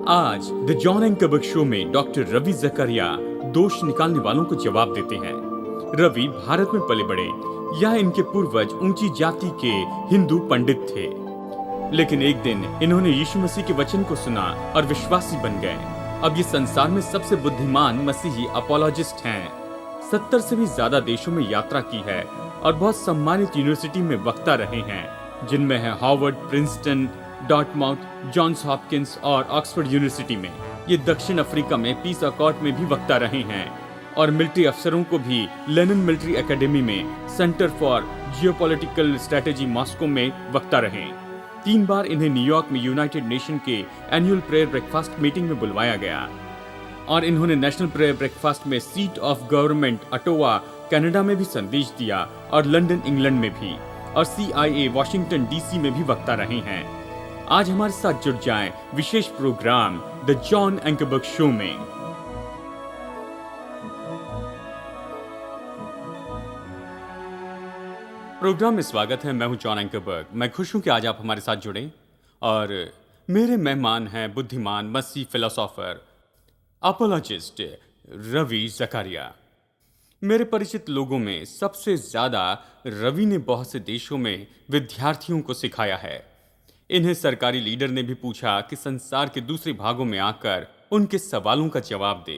आज the John and कबक show में डॉक्टर रवि जकरिया दोष निकालने वालों को जवाब देते हैं। रवि भारत में पले बड़े या इनके पूर्वज ऊंची जाति के हिंदू पंडित थे, लेकिन एक दिन इन्होंने यीशु मसीह के वचन को सुना और विश्वासी बन गए। अब ये संसार में सबसे बुद्धिमान मसीही अपोलॉजिस्ट हैं। 70 से भी ज्यादा देशों में यात्रा की है और बहुत सम्मानित यूनिवर्सिटी में वक्ता रहे हैं, जिनमें है हार्वर्ड, प्रिंसटन, डॉर्टमाउथ, जॉन्स हॉपकिंस और ऑक्सफोर्ड यूनिवर्सिटी में। ये दक्षिण अफ्रीका में पीस अकॉर्ड में भी वक्ता रहे हैं और मिलिट्री अफसरों को भी लेनिन मिलिट्री एकेडमी में, centre for geopolitical strategy Moscow में वक्ता रहे। 3 बार इन्हें न्यूयॉर्क में यूनाइटेड नेशन के एनुअल प्रेयर ब्रेकफास्ट मीटिंग में बुलवाया गया और इन्होंने नेशनल प्रेयर ब्रेकफास्ट में seat of government Atowa Canada में भी संदेश दिया और लंदन इंग्लैंड में भी, और CIA वॉशिंगटन DC में भी वक्ता रहे हैं। आज हमारे साथ जुड़ जाएं विशेष प्रोग्राम द जॉन एंकरबर्ग शो में। प्रोग्राम में स्वागत है। मैं हूं जॉन एंकरबर्ग। मैं खुश हूं कि आज आप हमारे साथ जुड़े और मेरे मेहमान हैं बुद्धिमान मसीह फिलोसोफर अपोलॉजिस्ट रवि जकरिया। मेरे परिचित लोगों में सबसे ज्यादा रवि ने बहुत से देशों में विद्यार्थियों को सिखाया है। इन्हें सरकारी लीडर ने भी पूछा कि संसार के दूसरे भागों में आकर उनके सवालों का जवाब दे।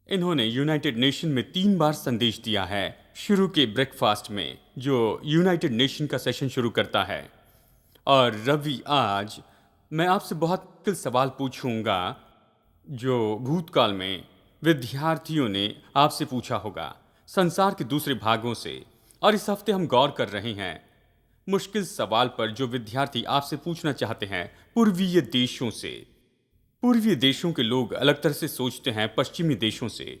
इन्होंने यूनाइटेड नेशन में 3 बार संदेश दिया है, शुरू के ब्रेकफास्ट में जो यूनाइटेड नेशन का सेशन शुरू करता है। और रवि, आज मैं आपसे बहुत मुश्किल सवाल पूछूंगा जो भूतकाल में विद्यार्थियों ने आपसे पूछा होगा संसार के दूसरे भागों से, और इस हफ्ते हम गौर कर रहे हैं मुश्किल सवाल पर जो विद्यार्थी आपसे पूछना चाहते हैं पूर्वीय देशों से। पूर्वीय देशों के लोग अलग तरह से सोचते हैं पश्चिमी देशों से।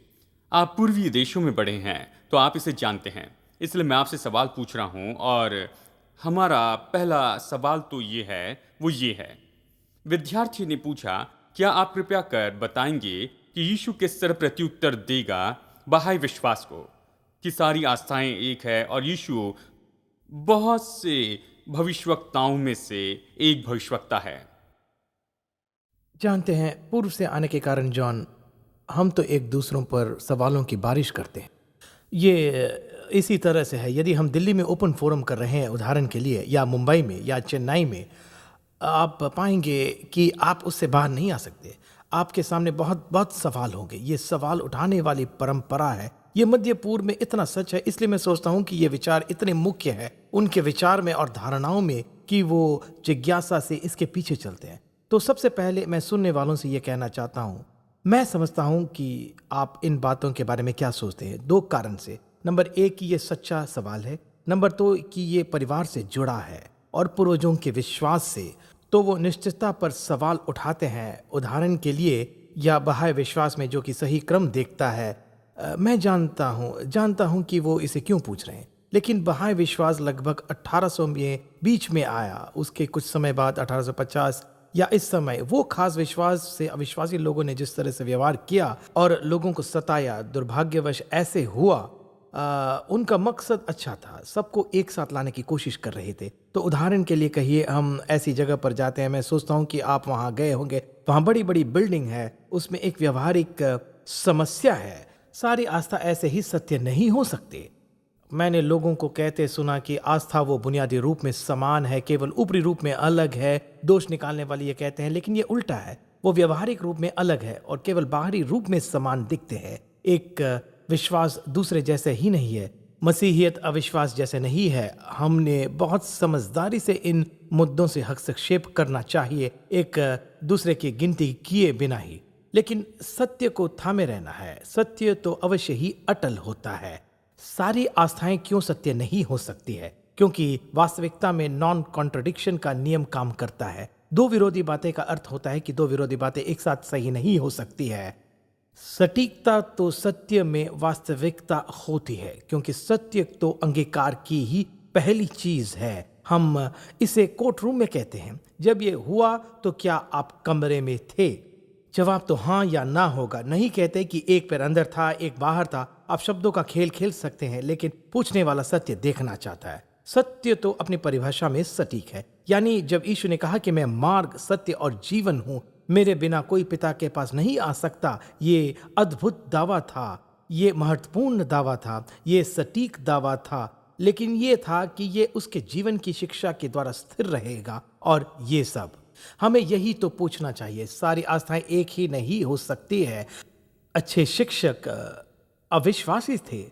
आप पूर्वीय देशों में बड़े हैं तो आप इसे जानते हैं, इसलिए मैं आपसे सवाल पूछ रहा हूं। और हमारा पहला सवाल तो ये है, विद्यार्थी ने पूछा, क्या आप कृपया कर बताएंगे कि यीशु किस तरह प्रत्युत्तर देगा बहाई विश्वास को कि सारी आस्थाएं एक है और यीशु बहुत से भविष्यवक्ताओं में से एक भविष्यवक्ता है। जानते हैं, पूर्व से आने के कारण जॉन, हम तो एक दूसरों पर सवालों की बारिश करते हैं। ये इसी तरह से है, यदि हम दिल्ली में ओपन फोरम कर रहे हैं उदाहरण के लिए, या मुंबई में या चेन्नई में, आप पाएंगे कि आप उससे बाहर नहीं आ सकते। आपके सामने बहुत बहुत सवाल होंगे। ये सवाल उठाने वाली परंपरा है। ये मध्य पूर्व में इतना सच है, इसलिए मैं सोचता हूँ कि ये विचार इतने मुख्य है उनके विचार में और धारणाओं में कि वो जिज्ञासा से इसके पीछे चलते हैं। तो सबसे पहले मैं सुनने वालों से ये कहना चाहता हूँ, मैं समझता हूँ कि आप इन बातों के बारे में क्या सोचते हैं। 2 कारण से। नंबर 1 कि ये सच्चा सवाल है। नंबर 2 कि ये परिवार से जुड़ा है और पूर्वजों के विश्वास से। तो वो निश्चितता पर सवाल उठाते हैं, उदाहरण के लिए, या बहाय विश्वास में जो कि सही क्रम देखता है। मैं जानता हूँ कि वो इसे क्यों पूछ रहे हैं, लेकिन बहाय विश्वास लगभग 1800 में बीच में आया। उसके कुछ समय बाद 1850 या इस समय वो खास विश्वास से अविश्वासी लोगों ने जिस तरह से व्यवहार किया और लोगों को सताया, दुर्भाग्यवश ऐसे हुआ। उनका मकसद अच्छा था, सबको एक साथ लाने की कोशिश कर रहे थे। तो उदाहरण के लिए कहिए, हम ऐसी जगह पर जाते हैं, मैं सोचता हूँ कि आप वहाँ गए होंगे, वहाँ बड़ी बड़ी बिल्डिंग है, उसमें एक व्यवहारिक समस्या है। सारी आस्था ऐसे ही सत्य नहीं हो सकते। मैंने लोगों को कहते सुना कि आस्था वो बुनियादी रूप में समान है, केवल ऊपरी रूप में अलग है। दोष निकालने वाले ये कहते हैं, लेकिन ये उल्टा है। वो व्यवहारिक रूप में अलग है और केवल बाहरी रूप में समान दिखते हैं। एक विश्वास दूसरे जैसे ही नहीं है। मसीहियत अविश्वास जैसे नहीं है। हमने बहुत समझदारी से इन मुद्दों से हस्तक्षेप करना चाहिए, एक दूसरे की गिनती किए बिना ही। लेकिन सत्य को थामे रहना है। सत्य तो अवश्य ही अटल होता है। सारी आस्थाएं क्यों सत्य नहीं हो सकती है? क्योंकि वास्तविकता में नॉन कॉन्ट्रडिक्शन का नियम काम करता है। 2 विरोधी बातें का अर्थ होता है कि 2 विरोधी बातें एक साथ सही नहीं हो सकती है। सटीकता तो सत्य में वास्तविकता होती है, क्योंकि सत्य तो अंगीकार की ही पहली चीज है। हम इसे कोर्ट रूम में कहते हैं। जब ये हुआ तो क्या आप कमरे में थे? जवाब तो हाँ या ना होगा। नहीं कहते कि एक पैर अंदर था, एक बाहर था। आप शब्दों का खेल खेल सकते हैं, लेकिन पूछने वाला सत्य देखना चाहता है। सत्य तो अपनी परिभाषा में सटीक है। यानी जब यीशु ने कहा कि मैं मार्ग, सत्य और जीवन हूं, मेरे बिना कोई पिता के पास नहीं आ सकता। ये अद्भुत दावा था, ये महत्वपूर्ण दावा था, ये सटीक दावा था, लेकिन ये था कि ये उसके जीवन की शिक्षा के द्वारा स्थिर रहेगा। और ये सब हमें यही तो पूछना चाहिए। सारी आस्थाएं एक ही नहीं हो सकती है। अच्छे शिक्षक अविश्वासी थे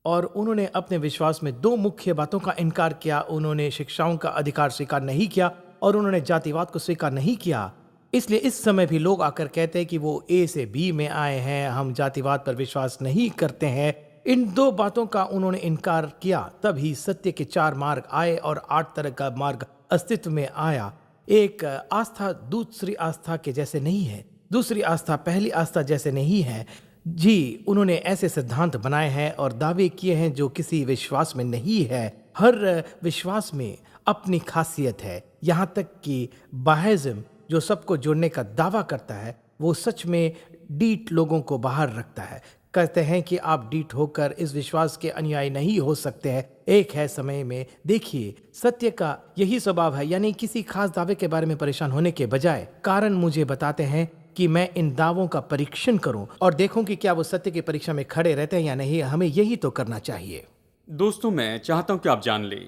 और उन्होंने अपने विश्वास में दो मुख्य बातों का इनकार किया। उन्होंने शिक्षाओं का अधिकार स्वीकार नहीं किया और उन्होंने जातिवाद को स्वीकार नहीं किया। इसलिए इस समय भी लोग आकर कहते हैं कि वो ए से बी में आए हैं, हम जातिवाद पर विश्वास नहीं करते हैं। इन दो बातों का उन्होंने इनकार किया, तभी सत्य के 4 मार्ग आए और 8 तरह का मार्ग अस्तित्व में आया। एक आस्था दूसरी आस्था के जैसे नहीं है, दूसरी आस्था पहली आस्था जैसे नहीं है। जी, उन्होंने ऐसे सिद्धांत बनाए हैं और दावे किए हैं जो किसी विश्वास में नहीं है। हर विश्वास में अपनी खासियत है, यहाँ तक कि बाहेज़म जो सबको जोड़ने का दावा करता है, वो सच में डीठ लोगों को बाहर रखता है। कहते हैं कि आप डीठ होकर इस विश्वास के अनुयायी नहीं हो सकते हैं। एक है समय में देखिए, सत्य का यही स्वभाव है, यानी किसी खास दावे के बारे में परेशान होने के बजाय कारण मुझे बताते हैं कि मैं इन दावों का परीक्षण करूं और देखूं कि क्या वो सत्य की परीक्षा में खड़े रहते हैं या नहीं। हमें यही तो करना चाहिए। दोस्तों, मैं चाहता हूं कि आप जान लें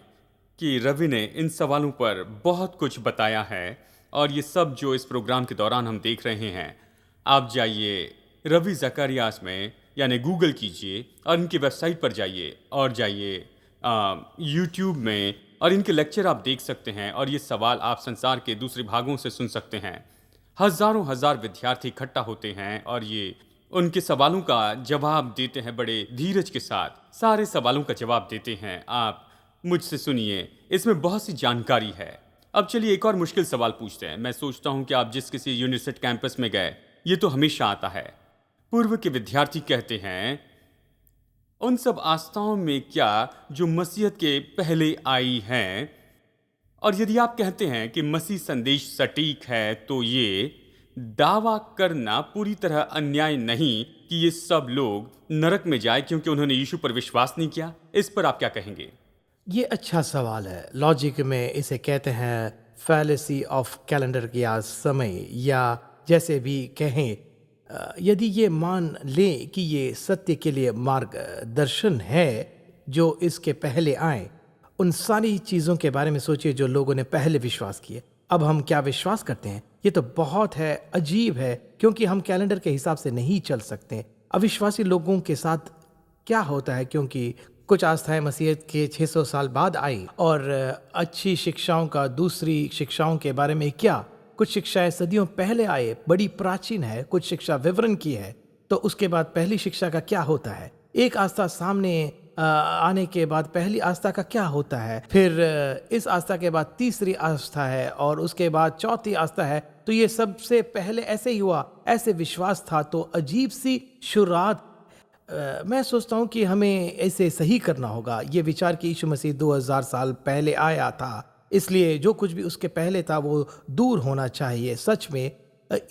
कि रवि ने इन सवालों पर बहुत कुछ बताया है और ये सब जो इस प्रोग्राम के दौरान हम देख रहे हैं, आप जाइए रवि ज़करियास में यानी गूगल कीजिए और इनकी वेबसाइट पर जाइए और जाइए यूट्यूब में और इनके लेक्चर आप देख सकते हैं और ये सवाल आप संसार के दूसरे भागों से सुन सकते हैं। हजारों हजार विद्यार्थी इकट्ठा होते हैं और ये उनके सवालों का जवाब देते हैं बड़े धीरज के साथ। सारे सवालों का जवाब देते हैं। आप मुझसे सुनिए, इसमें बहुत सी जानकारी है। अब चलिए एक और मुश्किल सवाल पूछते हैं। मैं सोचता हूं कि आप जिस किसी यूनिवर्सिटी कैंपस में गए, ये तो हमेशा आता है। पूर्व के विद्यार्थी कहते हैं, उन सब आस्थाओं में क्या जो मसीहत के पहले आई हैं, और यदि आप कहते हैं कि मसीह संदेश सटीक है, तो ये दावा करना पूरी तरह अन्याय नहीं कि ये सब लोग नरक में जाए क्योंकि उन्होंने यीशु पर विश्वास नहीं किया। इस पर आप क्या कहेंगे? ये अच्छा सवाल है। लॉजिक में इसे कहते हैं फैलेसी ऑफ कैलेंडर या समय, या जैसे भी कहें। यदि ये मान लें कि ये सत्य के लिए मार्गदर्शन है जो इसके पहले आए, उन सारी चीज़ों के बारे में सोचिए जो लोगों ने पहले विश्वास किए। अब हम क्या विश्वास करते हैं? ये तो बहुत है, अजीब है, क्योंकि हम कैलेंडर के हिसाब से नहीं चल सकते। अविश्वासी लोगों के साथ क्या होता है, क्योंकि कुछ आस्थाएं मसीहत के 600 साल बाद आई और अच्छी शिक्षाओं का दूसरी शिक्षाओं के बारे में क्या? कुछ शिक्षाएं सदियों पहले आए, बड़ी प्राचीन है, कुछ शिक्षा विवरण की है। तो उसके बाद पहली शिक्षा का क्या होता है? एक आस्था सामने आने के बाद पहली आस्था का क्या होता है? फिर इस आस्था के बाद तीसरी आस्था है और उसके बाद चौथी आस्था है। तो ये सबसे पहले ऐसे ही हुआ, ऐसे विश्वास था। तो अजीब सी शुरुआत। मैं सोचता हूँ कि हमें ऐसे सही करना होगा। ये विचार कि यीशु मसीह 2000 साल पहले आया था, इसलिए जो कुछ भी उसके पहले था वो दूर होना चाहिए। सच में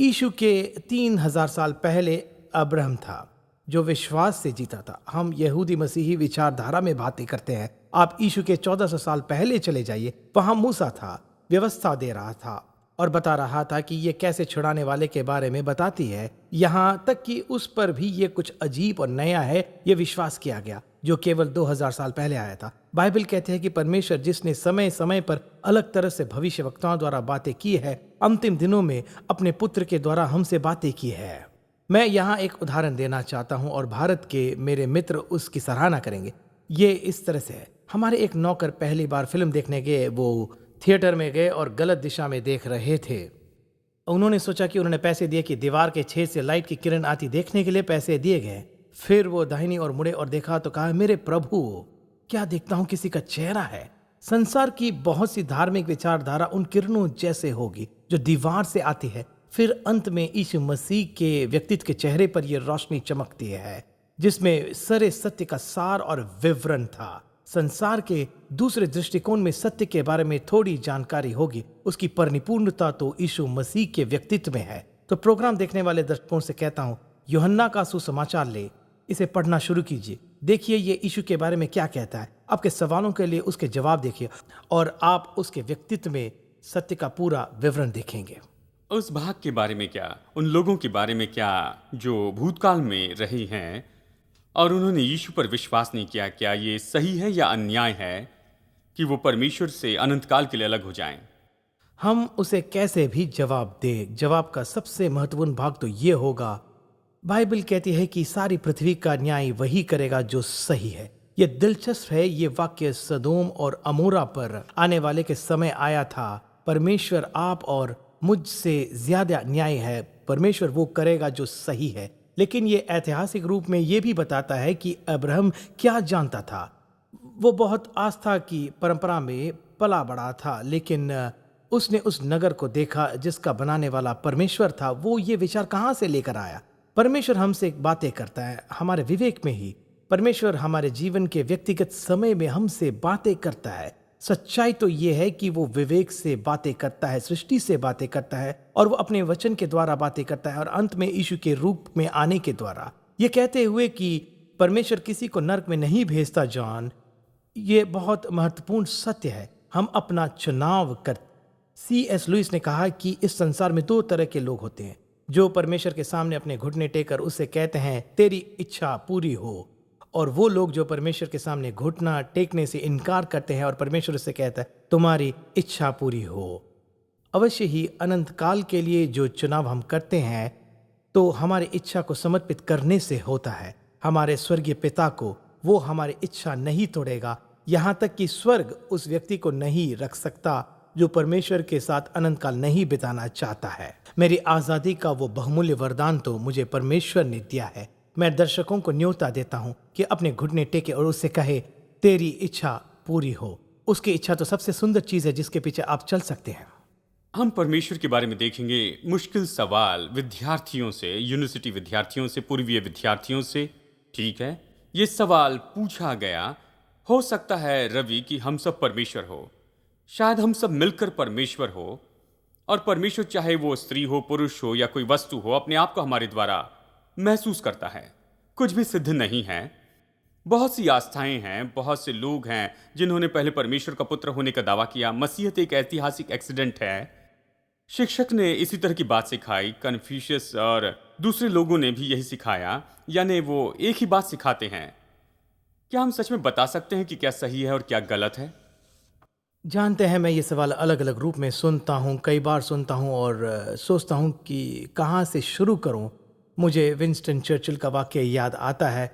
यीशु के 3000 साल पहले अब्राहम था जो विश्वास से जीता था। हम यहूदी मसीही विचारधारा में बातें करते हैं। आप यीशु के 1400 साल पहले चले जाइए, वहां मूसा था, व्यवस्था दे रहा था और बता रहा था कि ये कैसे छुड़ाने वाले के बारे में बताती है। यहाँ तक कि उस पर भी ये कुछ अजीब और नया है, ये विश्वास किया गया जो केवल 2000 साल पहले आया था। बाइबल कहते हैं कि परमेश्वर जिसने समय समय पर अलग तरह से भविष्यवक्ताओं द्वारा बातें की है, अंतिम दिनों में अपने पुत्र के द्वारा हमसे बातें की है। मैं यहाँ एक उदाहरण देना चाहता हूँ और भारत के मेरे मित्र उसकी सराहना करेंगे। ये इस तरह से है। हमारे एक नौकर पहली बार फिल्म देखने गए। वो थिएटर में गए और गलत दिशा में देख रहे थे। उन्होंने सोचा कि उन्होंने पैसे दिए कि दीवार के छेद से लाइट की किरण आती देखने के लिए पैसे दिए गए। फिर वो दाहिनी ओर मुड़े और देखा तो कहा, मेरे प्रभु, क्या देखता हूँ, किसी का चेहरा है। संसार की बहुत सी धार्मिक विचारधारा उन किरणों जैसे होगी जो दीवार से आती है। फिर अंत में यीशु मसीह के व्यक्तित्व के चेहरे पर यह रोशनी चमकती है जिसमें सरे सत्य का सार और विवरण था। संसार के दूसरे दृष्टिकोण में सत्य के बारे में थोड़ी जानकारी होगी। उसकी परिपूर्णता तो यीशु मसीह के व्यक्तित्व में है। तो प्रोग्राम देखने वाले दर्शकों से कहता हूँ, यूहन्ना का सुसमाचार ले, इसे पढ़ना शुरू कीजिए। देखिए ये यीशु के बारे में क्या कहता है। आपके सवालों के लिए उसके जवाब देखिए और आप उसके व्यक्तित्व में सत्य का पूरा विवरण देखेंगे। उस भाग के बारे में क्या, उन लोगों के बारे में क्या जो भूतकाल में रही हैं और उन्होंने यीशु पर विश्वास नहीं किया? क्या ये सही है या अन्याय है कि वो परमेश्वर से अनंत काल के लिए अलग हो जाएं? हम उसे कैसे भी जवाब दें, जवाब का सबसे महत्वपूर्ण भाग तो ये होगा, बाइबल कहती है कि सारी पृथ्वी का न्याय वही करेगा जो सही है। ये दिलचस्प है, ये वाक्य सदोम और अमोरा पर आने वाले के समय आया था। परमेश्वर आप और मुझसे ज्यादा न्याय है, परमेश्वर वो करेगा जो सही है। लेकिन ये ऐतिहासिक रूप में ये भी बताता है कि अब्राहम क्या जानता था। वो बहुत आस्था की परंपरा में पला बड़ा था, लेकिन उसने उस नगर को देखा जिसका बनाने वाला परमेश्वर था। वो ये विचार कहाँ से लेकर आया? परमेश्वर हमसे बातें करता है हमारे विवेक में ही। परमेश्वर हमारे जीवन के व्यक्तिगत समय में हमसे बातें करता है। सच्चाई तो ये है कि वो विवेक से बातें करता है, सृष्टि से बातें करता है, और वो अपने वचन के द्वारा बातें करता है, और अंत में यीशु के रूप में आने के द्वारा। ये कहते हुए कि परमेश्वर किसी को नरक में नहीं भेजता, जॉन, ये बहुत महत्वपूर्ण सत्य है। हम अपना चुनाव कर C.S. लुइस ने कहा कि इस संसार में दो तरह के लोग होते हैं, जो परमेश्वर के सामने अपने घुटने टेकर उससे कहते हैं तेरी इच्छा पूरी हो, और वो लोग जो परमेश्वर के सामने घुटना टेकने से इनकार करते हैं और परमेश्वर से कहता है तुम्हारी इच्छा पूरी हो। अवश्य ही अनंत काल के लिए जो चुनाव हम करते हैं तो हमारी इच्छा को समर्पित करने से होता है। हमारे स्वर्गीय पिता को वो हमारी इच्छा नहीं तोड़ेगा, यहाँ तक कि स्वर्ग उस व्यक्ति को नहीं रख सकता जो परमेश्वर के साथ अनंत काल नहीं बिताना चाहता है। मेरी आजादी का वो बहुमूल्य वरदान तो मुझे परमेश्वर ने दिया है। मैं दर्शकों को न्योता देता हूँ कि अपने घुटने टेके और उससे कहे तेरी इच्छा पूरी हो। उसकी इच्छा तो सबसे सुंदर चीज है जिसके पीछे आप चल सकते हैं। हम परमेश्वर के बारे में देखेंगे मुश्किल सवाल विद्यार्थियों से, यूनिवर्सिटी विद्यार्थियों से, पूर्वीय विद्यार्थियों से। ठीक है, ये सवाल पूछा गया, हो सकता है रवि कि हम सब परमेश्वर हो, शायद हम सब मिलकर परमेश्वर हो, और परमेश्वर चाहे वो स्त्री हो, पुरुष हो या कोई वस्तु हो, अपने आप को हमारे द्वारा महसूस करता है। कुछ भी सिद्ध नहीं है। बहुत सी आस्थाएं हैं, बहुत से लोग हैं जिन्होंने पहले परमेश्वर का पुत्र होने का दावा किया। मसीहत एक ऐतिहासिक एक्सीडेंट है। शिक्षक ने इसी तरह की बात सिखाई, कन्फ्यूशियस और दूसरे लोगों ने भी यही सिखाया, यानी वो एक ही बात सिखाते हैं। क्या हम सच में बता सकते हैं कि क्या सही है और क्या गलत है? जानते हैं, मैं ये सवाल अलग अलग रूप में सुनता हूँ, कई बार सुनता हूँ और सोचता हूँ कि कहाँ से शुरू करूँ। मुझे विंस्टन चर्चिल का वाक्य याद आता है।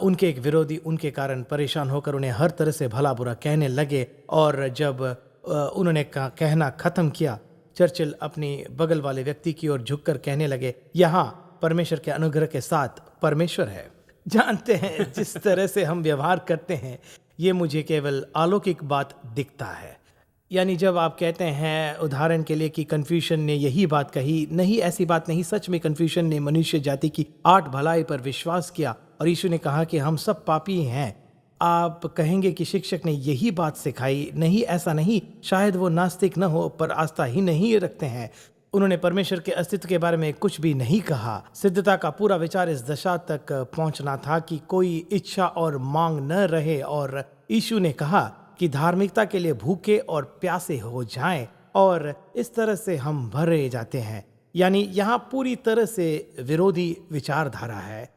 उनके एक विरोधी उनके कारण परेशान होकर उन्हें हर तरह से भला बुरा कहने लगे, और जब उन्होंने कहना ख़त्म किया, चर्चिल अपनी बगल वाले व्यक्ति की ओर झुककर कहने लगे, यहाँ परमेश्वर के अनुग्रह के साथ परमेश्वर है। जानते हैं, जिस तरह से हम व्यवहार करते हैं ये मुझे केवल अलौकिक बात दिखता है। यानी जब आप कहते हैं उदाहरण के लिए कि कन्फ्यूशन ने यही बात कही, नहीं, ऐसी बात नहीं। सच में कन्फ्यूशन ने मनुष्य जाति की 8 भलाई पर विश्वास किया और यीशु ने कहा कि हम सब पापी हैं। आप कहेंगे कि शिक्षक ने यही बात सिखाई, नहीं, ऐसा नहीं। शायद वो नास्तिक न हो, पर आस्था ही नहीं रखते हैं। उन्होंने परमेश्वर के अस्तित्व के बारे में कुछ भी नहीं कहा। सिद्धता का पूरा विचार इस दशा तक पहुंचना था कि कोई इच्छा और मांग न रहे, और यीशु ने कहा कि धार्मिकता के लिए भूखे और प्यासे हो जाएं, और इस तरह से हम भरे जाते हैं। यानी यहाँ पूरी तरह से विरोधी विचारधारा है।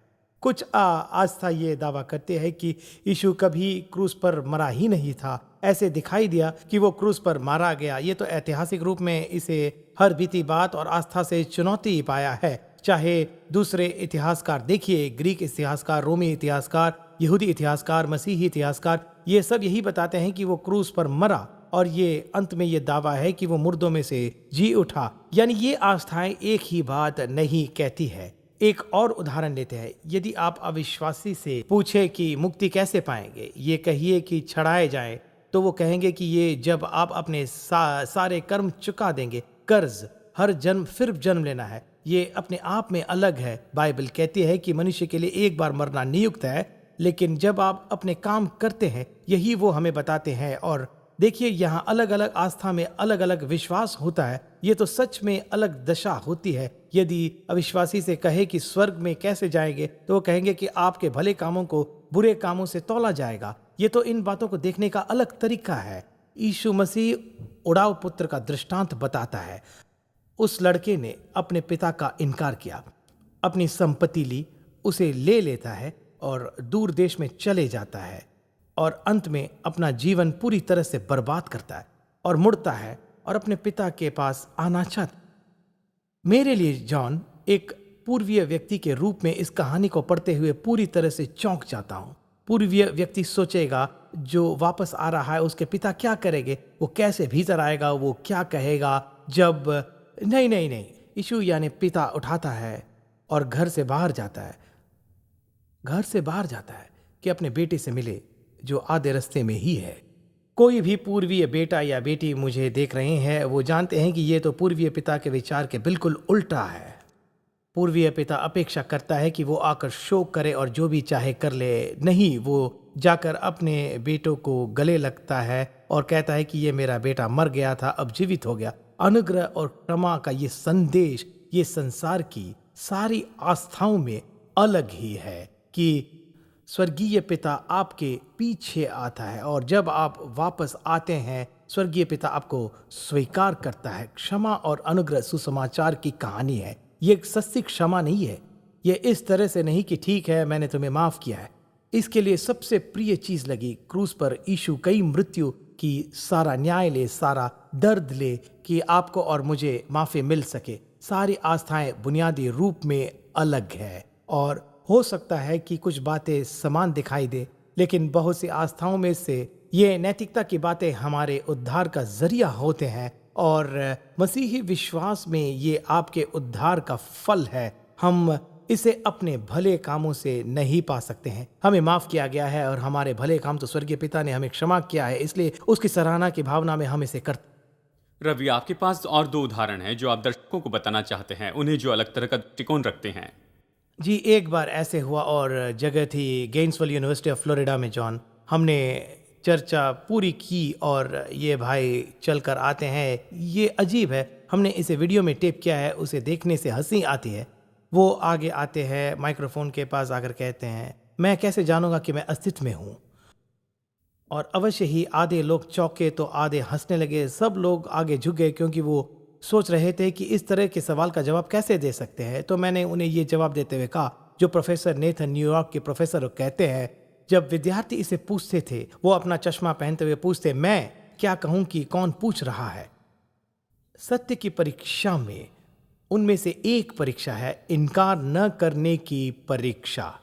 कुछ आस्था ये दावा करते हैं कि यीशु कभी क्रूस पर मरा ही नहीं था। ऐसे दिखाई दिया कि वो क्रूस पर मारा गया। ये तो ऐतिहासिक रूप में इसे हर बीती बात और आस्था से चुनौती पाया है। चाहे दूसरे इतिहासकार देखिए, ग्रीक इतिहासकार, रोमी इतिहासकार, यहूदी इतिहासकार, मसीही इतिहासकार, ये सब यही बताते हैं कि वो क्रूस पर मरा, और ये अंत में ये दावा है कि वो मुर्दों में से जी उठा। यानी ये आस्थाएं एक ही बात नहीं कहती है। एक और उदाहरण लेते हैं। यदि आप अविश्वासी से पूछे कि मुक्ति कैसे पाएंगे, ये कहिए कि छड़ाए जाए, तो वो कहेंगे कि ये जब आप अपने सारे कर्म चुका देंगे। कर्ज, हर जन्म फिर जन्म लेना है, ये अपने आप में अलग है। बाइबल कहती है कि मनुष्य के लिए एक बार मरना नियुक्त है, लेकिन जब आप अपने काम करते हैं, यही वो हमें बताते हैं। और देखिए, यहाँ अलग अलग आस्था में अलग अलग विश्वास होता है। ये तो सच में अलग दशा होती है। यदि अविश्वासी से कहे कि स्वर्ग में कैसे जाएंगे, तो वो कहेंगे कि आपके भले कामों को बुरे कामों से तौला जाएगा। ये तो इन बातों को देखने का अलग तरीका है। यीशु मसीह उड़ाऊ पुत्र का दृष्टांत बताता है। उस लड़के ने अपने पिता का इनकार किया, अपनी संपत्ति ली, उसे ले लेता है और दूर देश में चले जाता है और अंत में अपना जीवन पूरी तरह से बर्बाद करता है और मुड़ता है और अपने पिता के पास आना चाहता है। मेरे लिए जॉन एक पूर्वीय व्यक्ति के रूप में इस कहानी को पढ़ते हुए पूरी तरह से चौंक जाता हूँ। पूर्वीय व्यक्ति सोचेगा जो वापस आ रहा है उसके पिता क्या करेंगे, वो कैसे भीतर आएगा, वो क्या कहेगा जब नहीं, यीशु यानी पिता उठाता है और घर से बाहर जाता है कि अपने बेटे से मिले जो आधे रास्ते में ही है। कोई भी पूर्वीय बेटा या बेटी मुझे देख रहे हैं, वो जानते हैं कि ये तो पूर्वीय पिता के विचार के बिल्कुल उल्टा है। पूर्वीय पिता अपेक्षा करता है कि वो आकर शोक करे और जो भी चाहे कर ले। नहीं, वो जाकर अपने बेटों को गले लगता है और कहता है कि ये मेरा बेटा मर गया था, अब जीवित हो गया। अनुग्रह और क्षमा का ये संदेश ये संसार की सारी आस्थाओं में अलग ही है कि स्वर्गीय पिता आपके पीछे आता है और जब आप वापस आते हैं स्वर्गीय पिता आपको स्वीकार करता है। क्षमा और अनुग्रह सुसमाचार की कहानी है। ये एक सच्ची क्षमा नहीं है। ये इस तरह से नहीं कि ठीक है मैंने तुम्हें माफ किया है। इसके लिए सबसे प्रिय चीज लगी क्रूस पर यीशु कई मृत्यु की सारा न्याय ले, सारा दर्द ले कि आपको और मुझे माफी मिल सके। सारी आस्थाएं बुनियादी रूप में अलग है और हो सकता है कि कुछ बातें समान दिखाई दे, लेकिन बहुत सी आस्थाओं में से ये नैतिकता की बातें हमारे उद्धार का जरिया होते हैं और मसीही विश्वास में ये आपके उद्धार का फल है। हम इसे अपने भले कामों से नहीं पा सकते हैं। हमें माफ किया गया है और हमारे भले काम तो स्वर्गीय पिता ने हमें क्षमा किया है, इसलिए उसकी सराहना की भावना में हम इसे करते। रवि, आपके पास और 2 उदाहरण हैं जो आप दर्शकों को बताना चाहते हैं, उन्हें जो अलग तरह का दृष्टिकोण रखते हैं। जी, एक बार ऐसे हुआ और जगह थी गेन्सविल यूनिवर्सिटी ऑफ फ्लोरिडा में जॉन। हमने चर्चा पूरी की और ये भाई चलकर आते हैं। ये अजीब है, हमने इसे वीडियो में टेप किया है, उसे देखने से हंसी आती है। वो आगे आते हैं, माइक्रोफोन के पास आकर कहते हैं, मैं कैसे जानूंगा कि मैं अस्तित्व में हूँ। और अवश्य ही आधे लोग चौंके तो आधे हंसने लगे। सब लोग आगे झुक गए क्योंकि वो सोच रहे थे कि इस तरह के सवाल का जवाब कैसे दे सकते हैं। तो मैंने उन्हें ये जवाब देते हुए कहा जो प्रोफेसर नेथन न्यूयॉर्क के प्रोफेसर कहते हैं, जब विद्यार्थी इसे पूछते थे वो अपना चश्मा पहनते हुए पूछते, मैं क्या कहूं कि कौन पूछ रहा है। सत्य की परीक्षा में उनमें से एक परीक्षा है इनकार न करने की परीक्षा।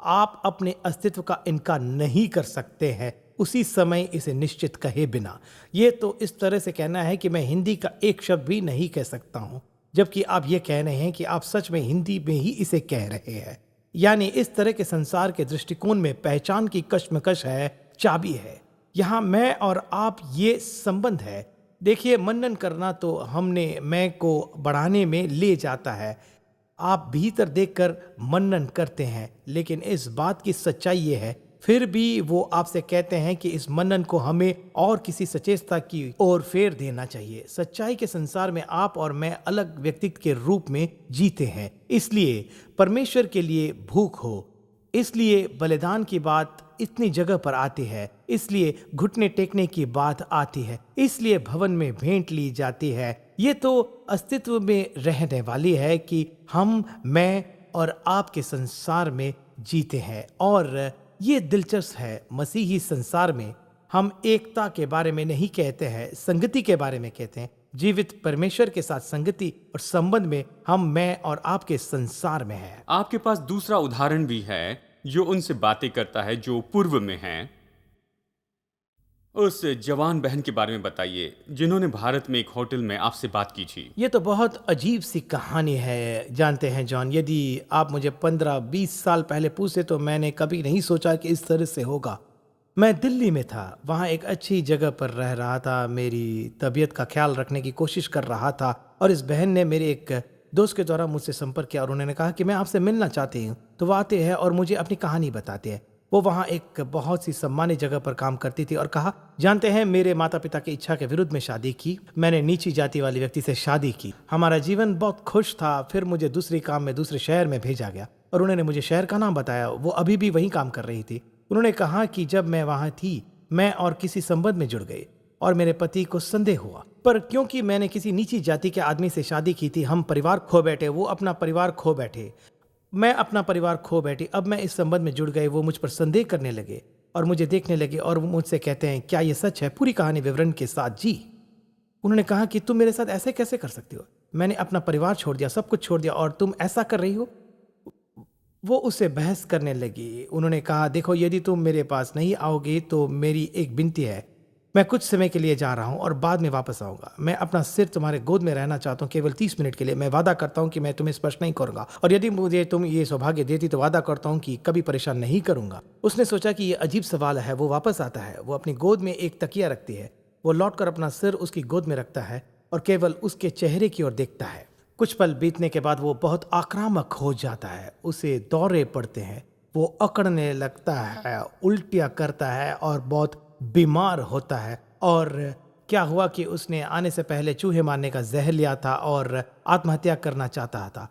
आप अपने अस्तित्व का इनकार नहीं कर सकते हैं उसी समय इसे निश्चित कहे बिना। ये तो इस तरह से कहना है कि मैं हिंदी का एक शब्द भी नहीं कह सकता हूं, जबकि आप ये कह रहे हैं कि आप सच में हिंदी में ही इसे कह रहे हैं। यानी इस तरह के संसार के दृष्टिकोण में पहचान की कश्मकश है, चाबी है। यहाँ मैं और आप ये संबंध है। देखिए, मनन करना तो हमने मैं को बढ़ाने में ले जाता है। आप भीतर देखकर मनन करते हैं, लेकिन इस बात की सच्चाई ये है फिर भी वो आपसे कहते हैं कि इस मनन को हमें और किसी सचेतता की ओर फेर देना चाहिए। सच्चाई के संसार में आप और मैं अलग व्यक्तित्व के रूप में जीते हैं। इसलिए परमेश्वर के लिए भूख हो, इसलिए बलिदान की बात इतनी जगह पर आती है, इसलिए घुटने टेकने की बात आती है, इसलिए भवन में भेंट ली जाती है। ये तो अस्तित्व में रहने वाली है कि हम मैं और आपके संसार में जीते हैं। और ये दिलचस्प है, मसीही संसार में हम एकता के बारे में नहीं कहते हैं, संगति के बारे में कहते हैं। जीवित परमेश्वर के साथ संगति और संबंध में हम मैं और आपके संसार में हैं। आपके पास दूसरा उदाहरण भी है जो उनसे बातें करता है जो पूर्व में हैं। उस जवान बहन के बारे में बताइए जिन्होंने भारत में एक होटल में आपसे बात की थी। ये तो बहुत अजीब सी कहानी है। जानते हैं जॉन, यदि आप मुझे 15-20 साल पहले पूछते तो मैंने कभी नहीं सोचा कि इस तरह से होगा। मैं दिल्ली में था, वहाँ एक अच्छी जगह पर रह रहा था, मेरी तबीयत का ख्याल रखने की कोशिश कर रहा था और इस बहन ने मेरे एक दोस्त के द्वारा मुझसे संपर्क किया और उन्होंने कहा कि मैं आपसे मिलना चाहती हूँ। तो वो आते हैं और मुझे अपनी कहानी बताते हैं। वो वहाँ एक बहुत सी सम्मानित जगह पर काम करती थी और कहा, जानते हैं मेरे माता पिता की इच्छा के विरुद्ध में शादी की। मैंने नीची जाति वाले व्यक्ति से शादी की। हमारा जीवन बहुत खुश था। फिर मुझे दूसरे काम में दूसरे शहर में भेजा गया और उन्होंने मुझे शहर का नाम बताया। वो अभी भी वहीं काम कर रही थी। उन्होंने कहा कि जब मैं वहाँ थी मैं और किसी संबंध में जुड़ गई और मेरे पति को संदेह हुआ। पर क्योंकि मैंने किसी नीची जाति के आदमी से शादी की थी, हम परिवार खो बैठे, वो अपना परिवार खो बैठे, मैं अपना परिवार खो बैठी। अब मैं इस संबंध में जुड़ गए। वो मुझ पर संदेह करने लगे और मुझे देखने लगे और वो मुझसे कहते हैं, क्या ये सच है? पूरी कहानी विवरण के साथ। जी। उन्होंने कहा कि तुम मेरे साथ ऐसे कैसे कर सकती हो? मैंने अपना परिवार छोड़ दिया, सब कुछ छोड़ दिया, और तुम ऐसा कर रही हो? वो उससे बहस करने लगी। उन्होंने कहा, देखो, यदि तुम मेरे पास नहीं आओगी तो मेरी एक विनती है। मैं कुछ समय के लिए जा रहा हूं और बाद में वापस आऊंगा। मैं अपना सिर तुम्हारे गोद में रहना चाहता हूं, केवल 30 मिनट के लिए। मैं वादा करता हूं कि मैं तुम्हें स्पर्श नहीं करूंगा, और यदि मुझे तुम ये सौभाग्य देती तो वादा करता हूं कि कभी परेशान नहीं करूंगा। उसने सोचा कि ये अजीब सवाल है। वो वापस आता है, वो अपनी गोद में एक तकिया रखती है, वो लौटकर अपना सिर उसकी गोद में रखता है और केवल उसके चेहरे की ओर देखता है। कुछ पल बीतने के बाद वो बहुत आक्रामक हो जाता है, उसे दौरे पड़ते हैं, वो अकड़ने लगता है, उल्टियाँ करता है और बहुत बीमार होता है। और क्या हुआ कि उसने आने से पहले चूहे मारने का जहर लिया था और आत्महत्या करना चाहता था।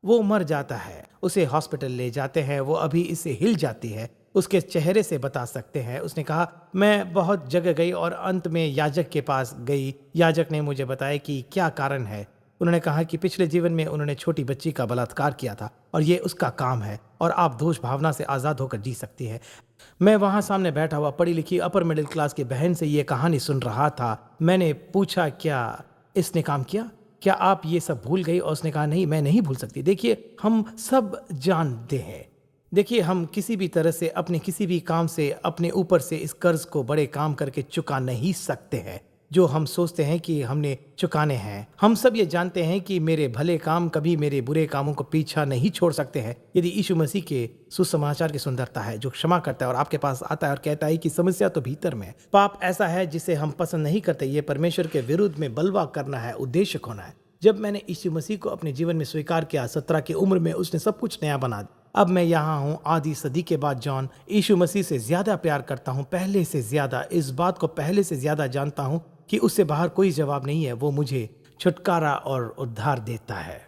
वो मर जाता है। उसे हॉस्पिटल ले जाते हैं। वो अभी इससे हिल जाती है, उसके चेहरे से बता सकते हैं। उसने कहा, मैं बहुत जगह गई और अंत में याजक के पास गई। याजक ने मुझे बताया कि क्या कारण है। उन्होंने कहा कि पिछले जीवन में उन्होंने छोटी बच्ची का बलात्कार किया था और ये उसका काम है और आप दोष भावना से आज़ाद होकर जी सकती है। मैं वहाँ सामने बैठा हुआ पढ़ी लिखी अपर मिडिल क्लास की बहन से ये कहानी सुन रहा था। मैंने पूछा, क्या इसने काम किया? क्या आप ये सब भूल गई? और उसने कहा, नहीं, मैं नहीं भूल सकती। देखिए, हम सब जानते हैं। देखिए, हम किसी भी तरह से अपने किसी भी काम से अपने ऊपर से इस कर्ज को बड़े काम करके चुका नहीं सकते हैं जो हम सोचते हैं कि हमने चुकाने हैं। हम सब ये जानते हैं कि मेरे भले काम कभी मेरे बुरे कामों को पीछा नहीं छोड़ सकते हैं। यदि यीशु मसीह के सुसमाचार की सुंदरता है जो क्षमा करता है और आपके पास आता है और कहता है कि समस्या तो भीतर में है, पाप ऐसा है जिसे हम पसंद नहीं करते, ये परमेश्वर के विरुद्ध में बलवा करना है, उद्देश्य होना है। जब मैंने यीशु मसीह को अपने जीवन में स्वीकार किया 17 की उम्र में, उसने सब कुछ नया बना दिया। अब मैं यहाँ हूँ आधी सदी के बाद। जॉन, यीशु मसीह से ज्यादा प्यार करता हूँ, पहले से ज्यादा। इस बात को पहले से ज्यादा जानता हूँ कि उससे बाहर कोई जवाब नहीं है। वो मुझे छुटकारा और उद्धार देता है।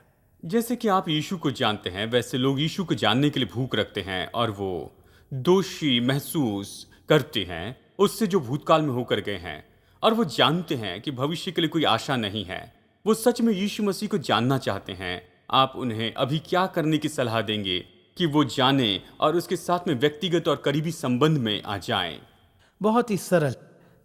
जैसे कि आप यीशु को जानते हैं, वैसे लोग यीशु को जानने के लिए भूख रखते हैं और वो दोषी महसूस करते हैं उससे जो भूतकाल में होकर गए हैं, और वो जानते हैं कि भविष्य के लिए कोई आशा नहीं है। वो सच में यीशु मसीह को जानना चाहते हैं। आप उन्हें अभी क्या करने की सलाह देंगे कि वो जाने और उसके साथ में व्यक्तिगत और करीबी संबंध में आ जाएं? बहुत ही सरल।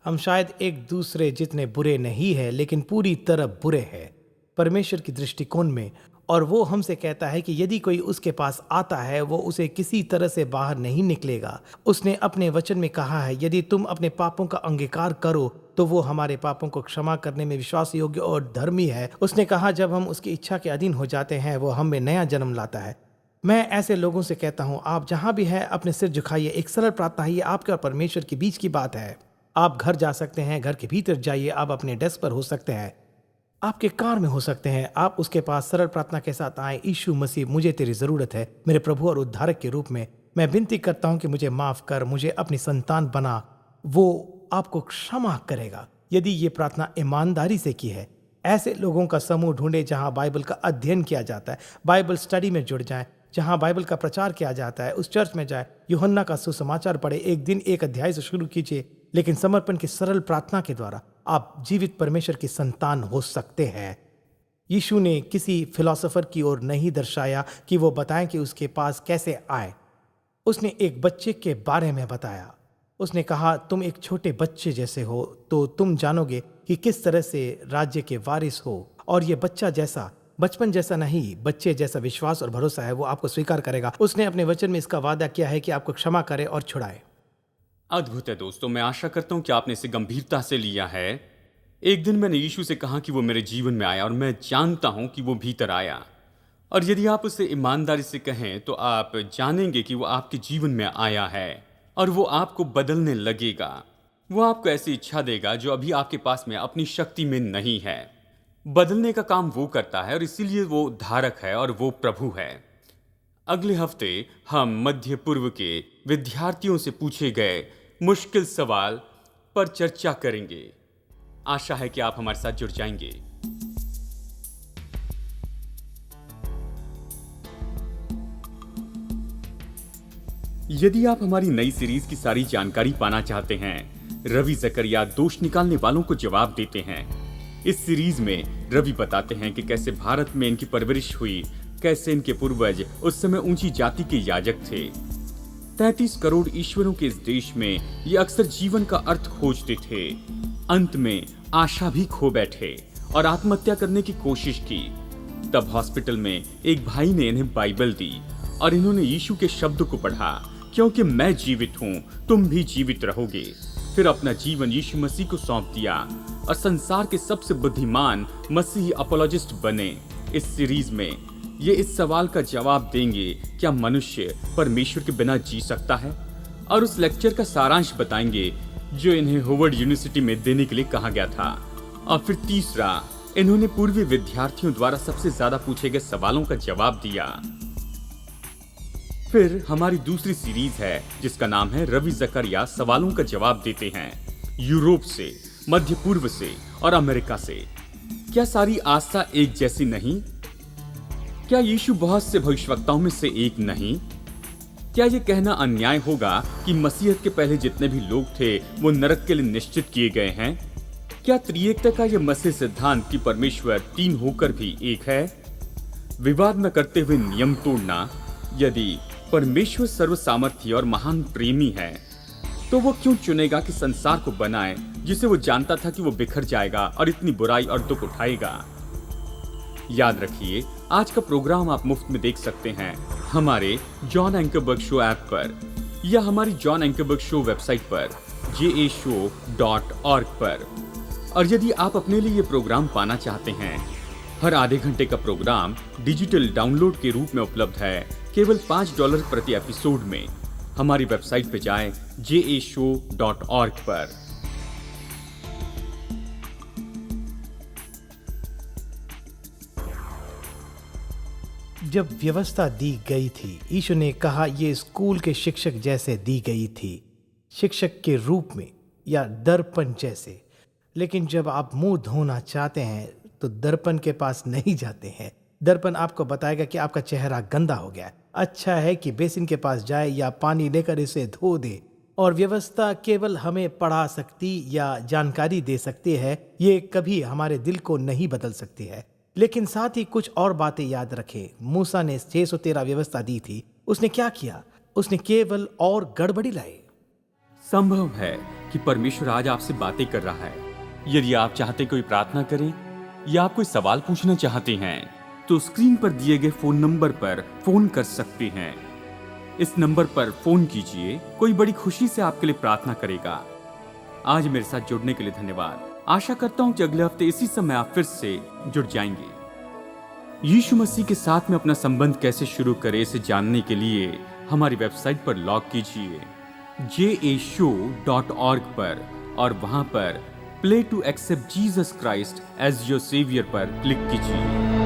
हम शायद एक दूसरे जितने बुरे नहीं है, लेकिन पूरी तरह बुरे हैं परमेश्वर की दृष्टिकोण में। और वो हमसे कहता है कि यदि कोई उसके पास आता है, वो उसे किसी तरह से बाहर नहीं निकलेगा। उसने अपने वचन में कहा है, यदि तुम अपने पापों का अंगीकार करो तो वो हमारे पापों को क्षमा करने में विश्वास योग्य और धर्मी है। उसने कहा, जब हम उसकी इच्छा के अधीन हो जाते हैं, वो हम में नया जन्म लाता है। मैं ऐसे लोगों से कहता हूँ, आप जहाँ भी हैं अपने सिर झुकाइए। एक सरल प्रार्थना है, ये आपके और परमेश्वर के बीच की बात है। आप घर जा सकते हैं, घर के भीतर जाइए, आप अपने डेस्क पर हो सकते हैं, आपके कार में हो सकते हैं। आप उसके पास सरल प्रार्थना के साथ आए, यीशु मसीह, मुझे तेरी जरूरत है मेरे प्रभु और उद्धारक के रूप में। मैं विनती करता हूं कि मुझे माफ कर, मुझे अपनी संतान बना। वो आपको क्षमा करेगा यदि ये प्रार्थना ईमानदारी से की है। ऐसे लोगों का समूह ढूंढे जहां बाइबल का अध्ययन किया जाता है, बाइबल स्टडी में जुड़ जाएं, जहां बाइबल का प्रचार किया जाता है, उस चर्च में जाए, यूहन्ना का सुसमाचार पढ़े। एक दिन एक अध्याय से शुरू कीजिए, लेकिन समर्पण की सरल प्रार्थना के द्वारा आप जीवित परमेश्वर की संतान हो सकते हैं। यीशु ने किसी फिलोसोफर की ओर नहीं दर्शाया कि वो बताएं कि उसके पास कैसे आए। उसने एक बच्चे के बारे में बताया। उसने कहा, तुम एक छोटे बच्चे जैसे हो तो तुम जानोगे कि किस तरह से राज्य के वारिस हो। और ये बच्चा जैसा, बचपन जैसा नहीं, बच्चे जैसा विश्वास और भरोसा है, वो आपको स्वीकार करेगा। उसने अपने वचन में इसका वादा किया है कि आपको क्षमा करे और छुड़ाए। अद्भुत है दोस्तों, मैं आशा करता हूं कि आपने इसे गंभीरता से लिया है। एक दिन मैंने यीशु से कहा कि वो मेरे जीवन में आया और मैं जानता हूं कि वो भीतर आया। और यदि आप उसे ईमानदारी से कहें तो आप जानेंगे कि वो आपके जीवन में आया है और वो आपको बदलने लगेगा। वो आपको ऐसी इच्छा देगा जो अभी आपके पास में अपनी शक्ति में नहीं है। बदलने का काम वो करता है और इसीलिए वो धारक है और वो प्रभु है। अगले हफ्ते हम मध्य पूर्व के विद्यार्थियों से पूछे गए मुश्किल सवाल पर चर्चा करेंगे। आशा है कि आप हमारे साथ जुड़ जाएंगे। यदि आप हमारी नई सीरीज की सारी जानकारी पाना चाहते हैं, रवि जकरिया दोष निकालने वालों को जवाब देते हैं, इस सीरीज में रवि बताते हैं कि कैसे भारत में इनकी परवरिश हुई, कैसे इनके पूर्वज उस समय ऊंची जाति के याजक थे। 33 करोड़ ईश्वरों के इस देश में ये अक्सर जीवन का अर्थ खोजते थे। अंत में आशा भी खो बैठे और आत्महत्या करने की कोशिश की। तब हॉस्पिटल में एक भाई ने इन्हें बाइबल दी और इन्होंने यीशु के शब्द को पढ़ा, क्योंकि मैं जीवित हूँ, तुम भी जीवित रहोगे। फिर अपना जीवन यीशु मसीह को सौंप दिया और संसार के सबसे बुद्धिमान मसीही अपोलोजिस्ट बने। इस सीरीज में ये इस सवाल का जवाब देंगे, क्या मनुष्य परमेश्वर के बिना जी सकता है, और उस लेक्चर का सारांश बताएंगे जो इन्हें होवर्ड यूनिवर्सिटी में देने के लिए कहा गया था। और फिर तीसरा, इन्होंने पूर्वी विद्यार्थियों द्वारा सबसे ज्यादा पूछे गए सवालों का जवाब दिया। फिर हमारी दूसरी सीरीज है जिसका नाम है रवि जकरिया सवालों का जवाब देते हैं, यूरोप से, मध्य पूर्व से और अमेरिका से। क्या सारी आस्था एक जैसी नहीं? क्या यीशु बहुत से भविष्यवक्ताओं में से एक नहीं? क्या यह कहना अन्याय होगा कि मसीहत के पहले जितने भी लोग थे वो नरक के लिए निश्चित किए गए हैं? क्या त्रिएकता का यह मसीह सिद्धांत कि परमेश्वर तीन होकर भी एक है? विवाद न करते हुए नियम तोड़ना। यदि परमेश्वर सर्वसामर्थी और महान प्रेमी है तो वो क्यों चुनेगा कि संसार को बनाए जिसे वो जानता था कि वो बिखर जाएगा और इतनी बुराई और दुख उठाएगा? याद रखिए, आज का प्रोग्राम आप मुफ्त में देख सकते हैं हमारे जॉन एंकरबर्ग शो ऐप पर या हमारी जॉन एंकरबर्ग शो वेबसाइट पर jashow.org पर। और यदि आप अपने लिए ये प्रोग्राम पाना चाहते हैं, हर आधे घंटे का प्रोग्राम डिजिटल डाउनलोड के रूप में उपलब्ध है केवल $5 प्रति एपिसोड में। हमारी वेबसाइट पे जाएं jashow.org पर। जब व्यवस्था दी गई थी, यीशु ने कहा ये स्कूल के शिक्षक जैसे दी गई थी, शिक्षक के रूप में या दर्पण जैसे। लेकिन जब आप मुंह धोना चाहते हैं तो दर्पण के पास नहीं जाते हैं। दर्पण आपको बताएगा कि आपका चेहरा गंदा हो गया है। अच्छा है कि बेसिन के पास जाए या पानी लेकर इसे धो दे। और व्यवस्था केवल हमें पढ़ा सकती या जानकारी दे सकती है, ये कभी हमारे दिल को नहीं बदल सकती है। लेकिन साथ ही कुछ और बातें याद रखें। मूसा ने 613 व्यवस्था दी थी, उसने क्या किया? उसने केवल और गड़बड़ी लाई। संभव है कि परमेश्वर आज आपसे बातें कर रहा है। यदि आप चाहते कोई प्रार्थना करें या आप कोई सवाल पूछना चाहते हैं तो स्क्रीन पर दिए गए फोन नंबर पर फोन कर सकते हैं। इस नंबर पर फोन कीजिए, कोई बड़ी खुशी से आपके लिए प्रार्थना करेगा। आज मेरे साथ जुड़ने के लिए धन्यवाद। आशा करता हूं कि अगले हफ्ते इसी समय आप फिर से जुड़ जाएंगे। यीशु मसीह के साथ में अपना संबंध कैसे शुरू करें, इसे जानने के लिए हमारी वेबसाइट पर लॉग कीजिए jashow.org पर और वहां पर pray to accept Jesus Christ as your saviour पर क्लिक कीजिए।